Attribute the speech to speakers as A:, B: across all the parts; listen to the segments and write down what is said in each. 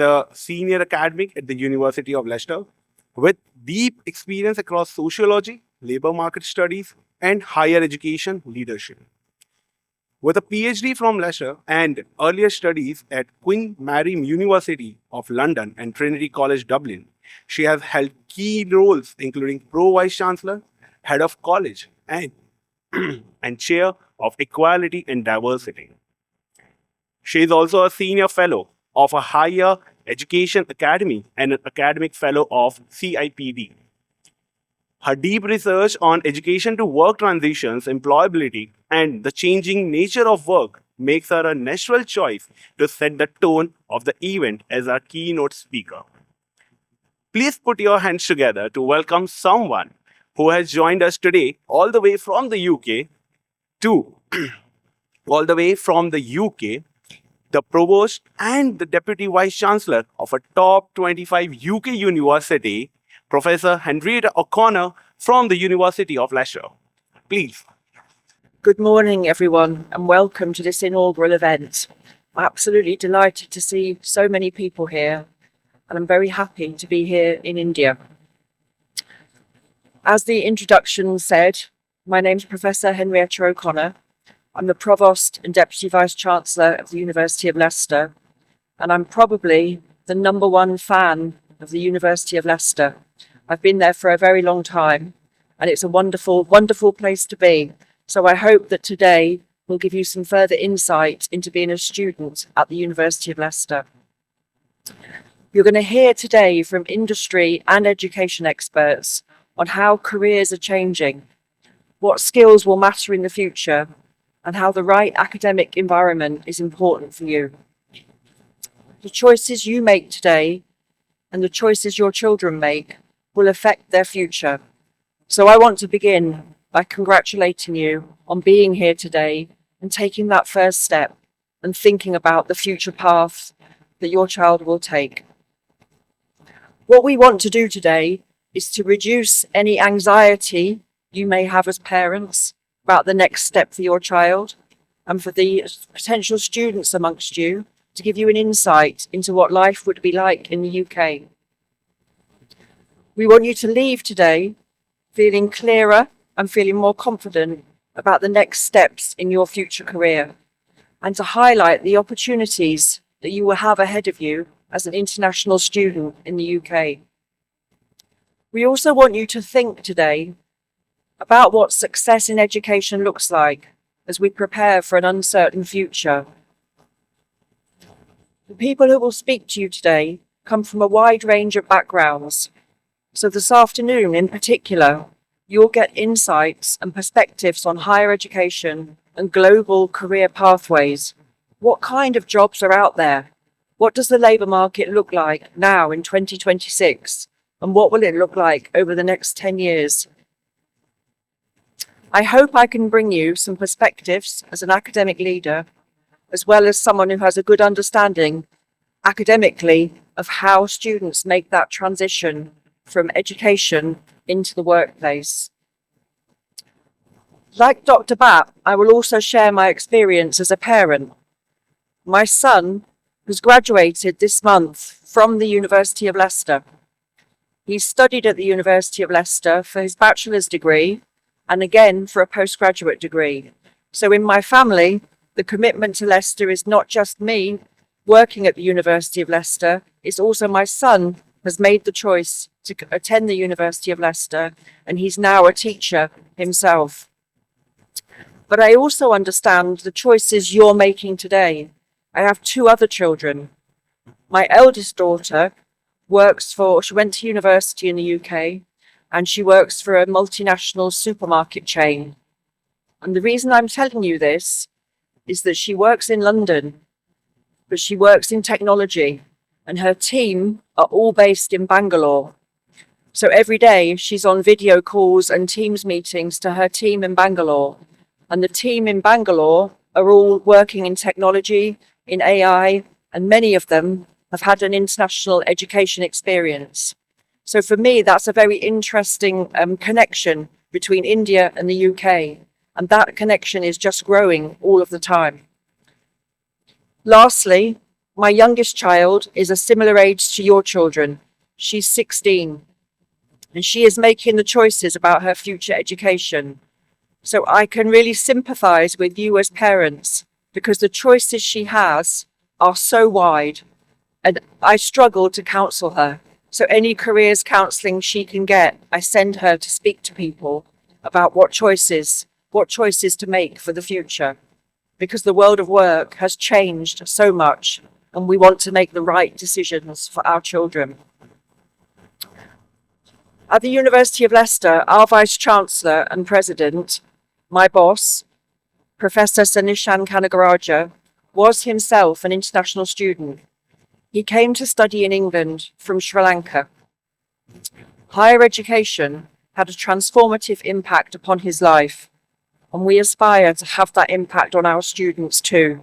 A: a senior academic at the University of Leicester with deep experience across sociology, labor market studies, and higher education leadership. With a PhD from Leicester and earlier studies at Queen Mary University of London and Trinity College Dublin, she has held key roles including Pro Vice-Chancellor, Head of College, and Chair of Equality and Diversity. She is also a Senior Fellow of a Higher Education Academy and an Academic Fellow of CIPD. Her deep research on education to work transitions, employability, and the changing nature of work makes her a natural choice to set the tone of the event as our keynote speaker. Please put your hands together to welcome someone who has joined us today all the way from the UK the Provost and the Deputy Vice-Chancellor of a top 25 UK university, Professor Henrietta O'Connor from the University of Leicester. Please.
B: Good morning, everyone, and welcome to this inaugural event. I'm absolutely delighted to see so many people here, and I'm very happy to be here in India. As the introduction said, my name is Professor Henrietta O'Connor. I'm the Provost and Deputy Vice-Chancellor of the University of Leicester, and I'm probably the #1 fan of the University of Leicester. I've been there for a very long time, and it's a wonderful, wonderful place to be. So I hope that today will give you some further insight into being a student at the University of Leicester. You're going to hear today from industry and education experts on how careers are changing, what skills will matter in the future, and how the right academic environment is important for you. The choices you make today and the choices your children make will affect their future. So I want to begin by congratulating you on being here today and taking that first step and thinking about the future path that your child will take. What we want to do today is to reduce any anxiety you may have as parents about the next step for your child, and for the potential students amongst you to give you an insight into what life would be like in the UK. We want you to leave today feeling clearer and feeling more confident about the next steps in your future career, and to highlight the opportunities that you will have ahead of you as an international student in the UK. We also want you to think today about what success in education looks like as we prepare for an uncertain future. The people who will speak to you today come from a wide range of backgrounds. So this afternoon in particular, you'll get insights and perspectives on higher education and global career pathways. What kind of jobs are out there? What does the labour market look like now in 2026? And what will it look like over the next 10 years? I hope I can bring you some perspectives as an academic leader, as well as someone who has a good understanding academically of how students make that transition from education into the workplace. Like Dr. Batt, I will also share my experience as a parent. My son has graduated this month from the University of Leicester. He studied at the University of Leicester for his bachelor's degree and again for a postgraduate degree. So in my family, the commitment to Leicester is not just me working at the University of Leicester, it's also my son has made the choice to attend the University of Leicester, and he's now a teacher himself. But I also understand the choices you're making today. I have 2 other children. My eldest daughter she went to university in the UK, and she works for a multinational supermarket chain. And the reason I'm telling you this is that she works in London, but she works in technology, and her team are all based in Bangalore. So every day she's on video calls and Teams meetings to her team in Bangalore. And the team in Bangalore are all working in technology, in AI, and many of them have had an international education experience. So for me, that's a very interesting connection between India and the UK. And that connection is just growing all of the time. Lastly, My youngest child is a similar age to your children. She's 16, and she is making the choices about her future education. So I can really sympathize with you as parents, because the choices she has are so wide, and I struggle to counsel her. So any careers counseling she can get, I send her to speak to people about what choices to make for the future, because the world of work has changed so much, and we want to make the right decisions for our children. At the University of Leicester, our Vice-Chancellor and President, my boss, Professor Sanishan Kanagaraja, was himself an international student. He came to study in England from Sri Lanka. Higher education had a transformative impact upon his life, and we aspire to have that impact on our students too.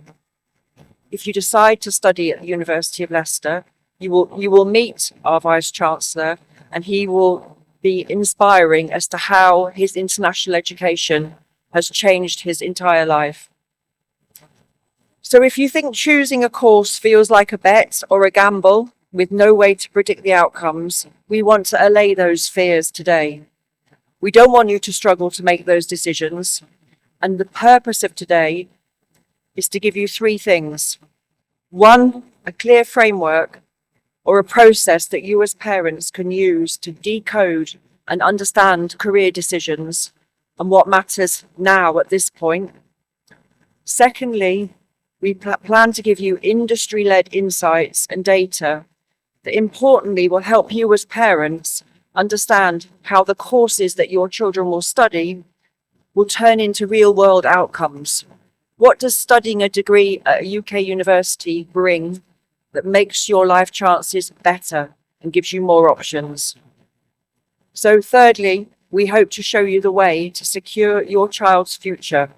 B: If you decide to study at the University of Leicester, you will meet our Vice-Chancellor, and he will be inspiring as to how his international education has changed his entire life. So if you think choosing a course feels like a bet or a gamble with no way to predict the outcomes, we want to allay those fears today. We don't want you to struggle to make those decisions. And the purpose of today is to give you three things. One, a clear framework or a process that you as parents can use to decode and understand career decisions and what matters now at this point. Secondly, we plan to give you industry-led insights and data that importantly will help you as parents understand how the courses that your children will study will turn into real-world outcomes. What does studying a degree at a UK university bring that makes your life chances better and gives you more options? So thirdly, we hope to show you the way to secure your child's future.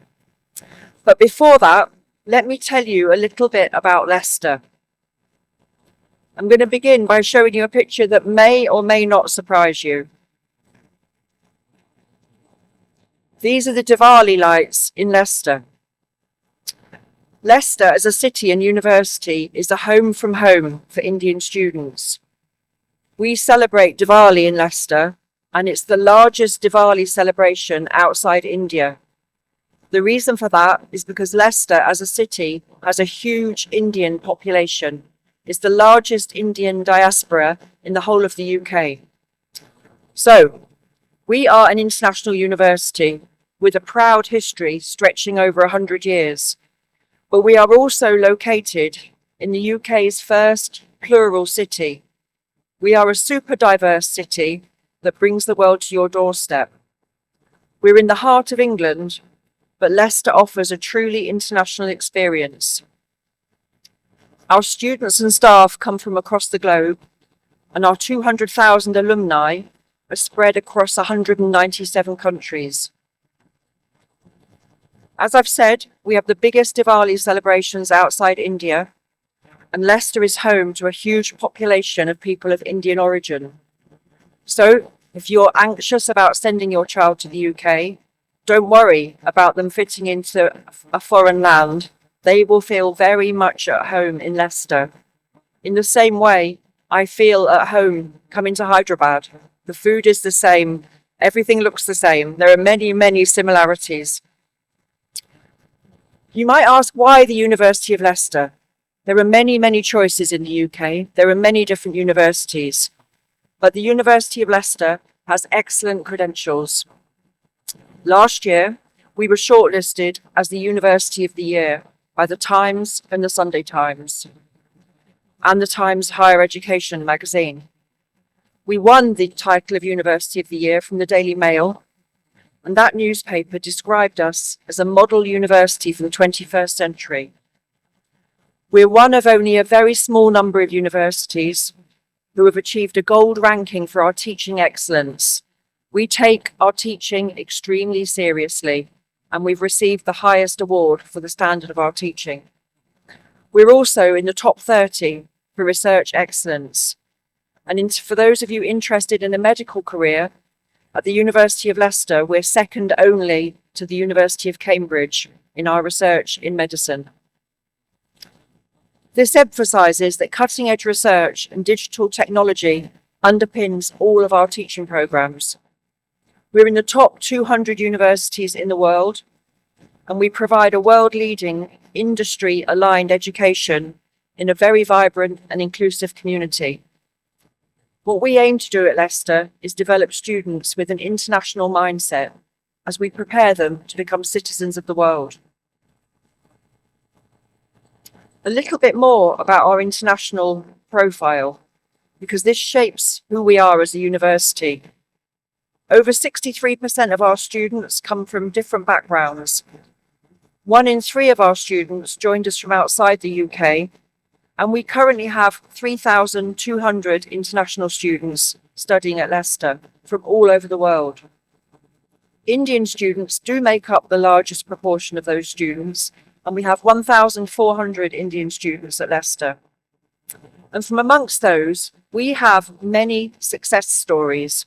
B: But before that, let me tell you a little bit about Leicester. I'm going to begin by showing you a picture that may or may not surprise you. These are the Diwali lights in Leicester. Leicester as a city and university is a home from home for Indian students. We celebrate Diwali in Leicester, and it's the largest Diwali celebration outside India. The reason for that is because Leicester as a city has a huge Indian population. It's the largest Indian diaspora in the whole of the UK. So, we are an international university with a proud history stretching over 100 years. But we are also located in the UK's first plural city. We are a super diverse city that brings the world to your doorstep. We're in the heart of England, but Leicester offers a truly international experience. Our students and staff come from across the globe, and our 200,000 alumni are spread across 197 countries. As I've said, we have the biggest Diwali celebrations outside India, and Leicester is home to a huge population of people of Indian origin. So, if you're anxious about sending your child to the UK, don't worry about them fitting into a foreign land. They will feel very much at home in Leicester. In the same way, I feel at home coming to Hyderabad. The food is the same. Everything looks the same. There are many, many similarities. You might ask, why the University of Leicester? There are many, many choices in the UK. There are many different universities. But the University of Leicester has excellent credentials. Last year, we were shortlisted as the University of the Year by the Times and the Sunday Times and the Times Higher Education magazine. We won the title of University of the Year from the Daily Mail, and that newspaper described us as a model university for the 21st century. We're one of only a very small number of universities who have achieved a gold ranking for our teaching excellence. We take our teaching extremely seriously, and we've received the highest award for the standard of our teaching. We're also in the top 30 for research excellence. And for those of you interested in a medical career, at the University of Leicester, we're second only to the University of Cambridge in our research in medicine. This emphasises that cutting-edge research and digital technology underpins all of our teaching programmes. We're in the top 200 universities in the world, and we provide a world-leading, industry-aligned education in a very vibrant and inclusive community. What we aim to do at Leicester is develop students with an international mindset as we prepare them to become citizens of the world. A little bit more about our international profile, because this shapes who we are as a university. Over 63% of our students come from different backgrounds. 1 in 3 of our students joined us from outside the UK, and we currently have 3,200 international students studying at Leicester from all over the world. Indian students do make up the largest proportion of those students, and we have 1,400 Indian students at Leicester. And from amongst those, we have many success stories.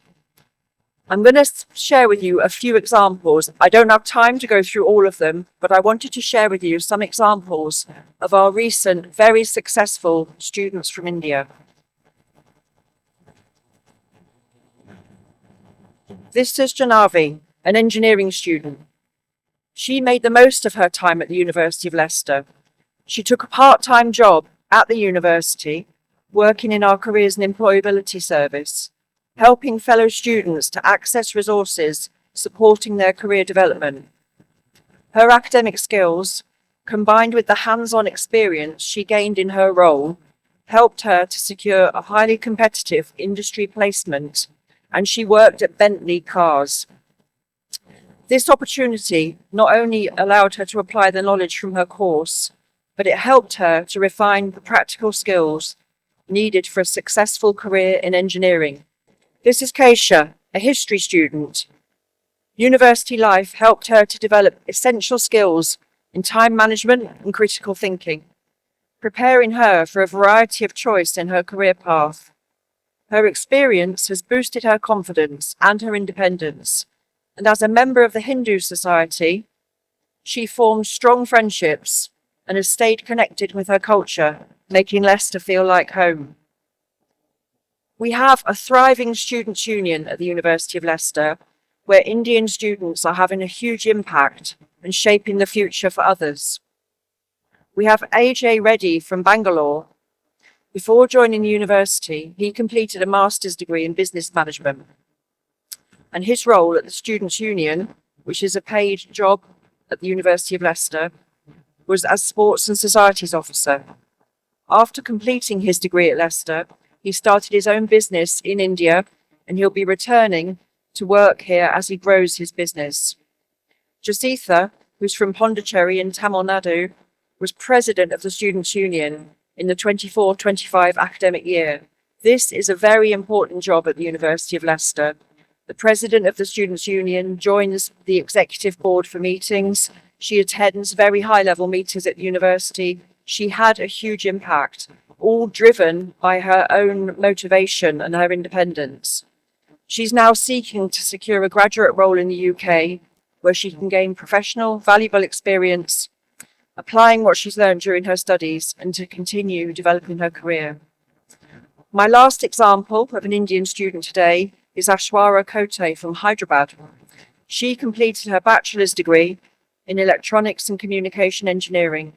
B: I'm going to share with you a few examples. I don't have time to go through all of them, but I wanted to share with you some examples of our recent, very successful students from India. This is Janavi, an engineering student. She made the most of her time at the University of Leicester. She took a part-time job at the university, working in our Careers and Employability Service, helping fellow students to access resources, supporting their career development. Her academic skills, combined with the hands-on experience she gained in her role, helped her to secure a highly competitive industry placement, and she worked at Bentley Cars. This opportunity not only allowed her to apply the knowledge from her course, but it helped her to refine the practical skills needed for a successful career in engineering. This is Keisha, a history student. University life helped her to develop essential skills in time management and critical thinking, preparing her for a variety of choice in her career path. Her experience has boosted her confidence and her independence, and as a member of the Hindu Society, she formed strong friendships and has stayed connected with her culture, making Leicester feel like home. We have a thriving students' union at the University of Leicester, where Indian students are having a huge impact and shaping the future for others. We have AJ Reddy from Bangalore. Before joining the university, he completed a master's degree in business management, and his role at the Students' Union, which is a paid job at the University of Leicester, was as Sports and Societies Officer. After completing his degree at Leicester, he started his own business in India, and he'll be returning to work here as he grows his business. Jasitha, who's from Pondicherry in Tamil Nadu, was president of the Students' Union in the 24-25 academic year. This is a very important job at the University of Leicester. The president of the Students' Union joins the executive board for meetings. She attends very high-level meetings at the university. She had a huge impact, all driven by her own motivation and her independence. She's now seeking to secure a graduate role in the UK, where she can gain professional, valuable experience, applying what she's learned during her studies and to continue developing her career. My last example of an Indian student today is Ashwara Kote from Hyderabad. She completed her bachelor's degree in electronics and communication engineering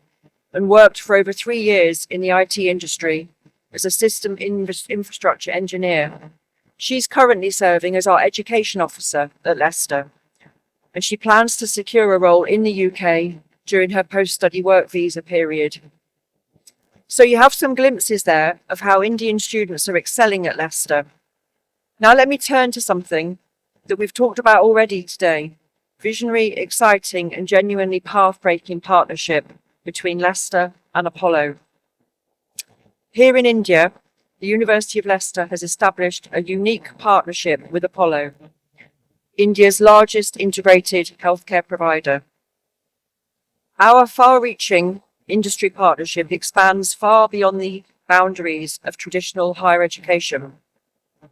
B: and worked for over 3 years in the IT industry as a system infrastructure engineer. She's currently serving as our education officer at Leicester, and she plans to secure a role in the UK during her post-study work visa period. So you have some glimpses there of how Indian students are excelling at Leicester. Now let me turn to something that we've talked about already today: visionary, exciting, and genuinely path-breaking partnership between Leicester and Apollo. Here in India, the University of Leicester has established a unique partnership with Apollo, India's largest integrated healthcare provider. Our far-reaching industry partnership expands far beyond the boundaries of traditional higher education.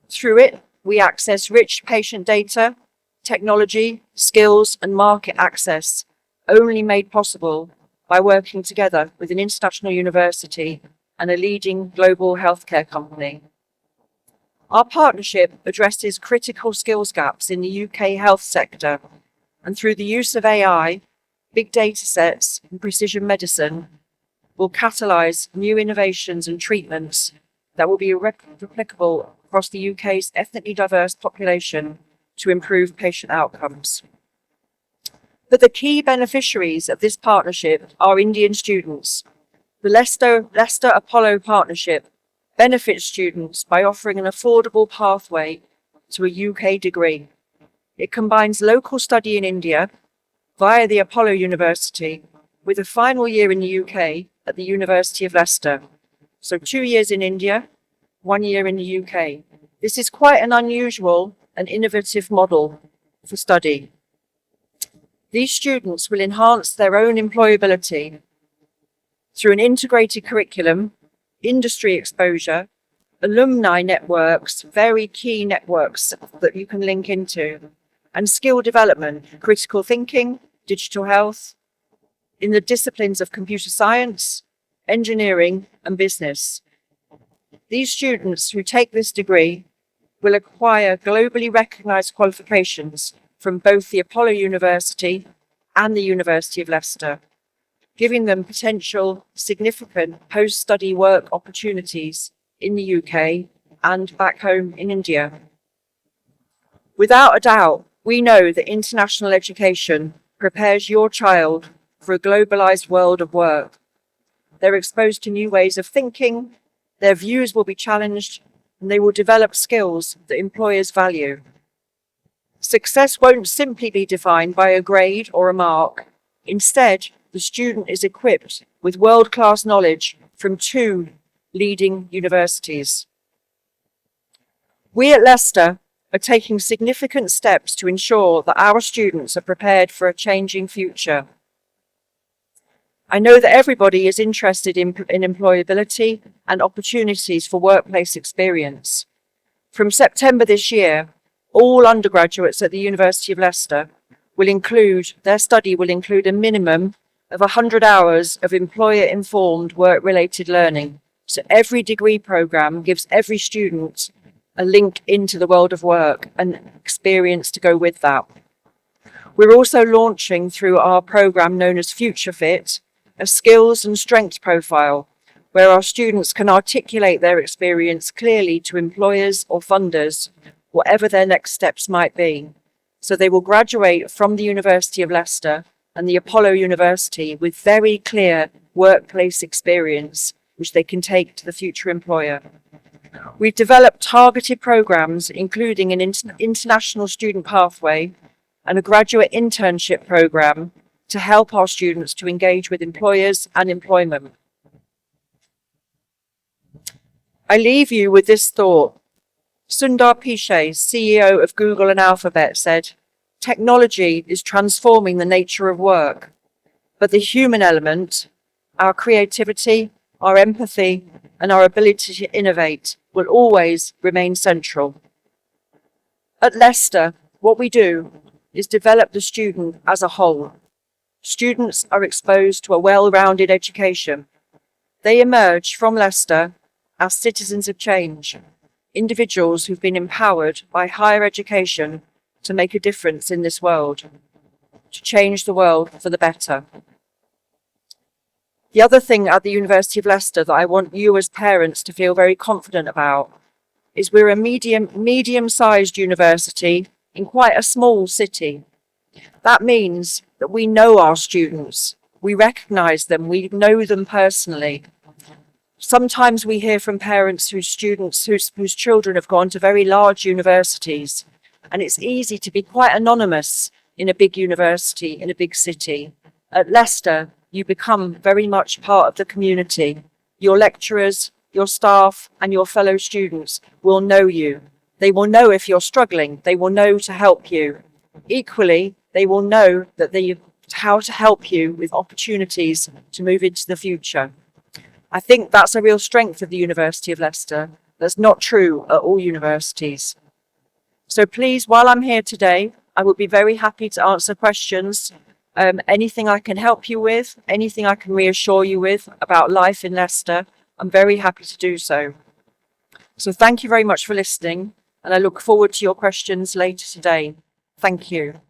B: Through it, we access rich patient data, technology, skills, and market access, only made possible by working together with an international university and a leading global healthcare company. Our partnership addresses critical skills gaps in the UK health sector, and through the use of AI, big data sets, and precision medicine, will catalyse new innovations and treatments that will be replicable across the UK's ethnically diverse population to improve patient outcomes. But the key beneficiaries of this partnership are Indian students. The Leicester Apollo partnership benefits students by offering an affordable pathway to a UK degree. It combines local study in India via the Apollo University with a final year in the UK at the University of Leicester. So 2 years in India, 1 year in the UK. This is quite an unusual and innovative model for study. These students will enhance their own employability through an integrated curriculum, industry exposure, alumni networks, very key networks that you can link into, and skill development, critical thinking, digital health, in the disciplines of computer science, engineering, and business. These students who take this degree will acquire globally recognized qualifications from both the Apollo University and the University of Leicester, giving them potential significant post-study work opportunities in the UK and back home in India. Without a doubt, we know that international education prepares your child for a globalized world of work. They're exposed to new ways of thinking, their views will be challenged, and they will develop skills that employers value. Success won't simply be defined by a grade or a mark. Instead, the student is equipped with world-class knowledge from 2 leading universities. We at Leicester are taking significant steps to ensure that our students are prepared for a changing future. I know that everybody is interested in employability and opportunities for workplace experience. From September this year, all undergraduates at the University of Leicester their study will include a minimum of 100 hours of employer-informed work-related learning. So every degree programme gives every student a link into the world of work and experience to go with that. We're also launching through our programme known as Future Fit, a skills and strengths profile where our students can articulate their experience clearly to employers or funders, whatever their next steps might be. So they will graduate from the University of Leicester and the Apollo University with very clear workplace experience, which they can take to the future employer. We've developed targeted programs, including an international student pathway and a graduate internship program to help our students to engage with employers and employment. I leave you with this thought. Sundar Pichai, CEO of Google and Alphabet, said, "Technology is transforming the nature of work, but the human element, our creativity, our empathy, and our ability to innovate will always remain central." At Leicester, what we do is develop the student as a whole. Students are exposed to a well-rounded education. They emerge from Leicester as citizens of change, individuals who've been empowered by higher education to make a difference in this world, to change the world for the better. The other thing at the University of Leicester that I want you as parents to feel very confident about is we're a medium-sized university in quite a small city. That means that we know our students, we recognise them, we know them personally. Sometimes we hear from parents whose children have gone to very large universities, and it's easy to be quite anonymous in a big university, in a big city. At Leicester, you become very much part of the community. Your lecturers, your staff, and your fellow students will know you. They will know if you're struggling. They will know to help you. Equally, they will know how to help you with opportunities to move into the future. I think that's a real strength of the University of Leicester. That's not true at all universities. So please, while I'm here today, I would be very happy to answer questions Anything I can help you with, anything I can reassure you with about life in Leicester, I'm very happy to do so. So thank you very much for listening, and I look forward to your questions later today. Thank you.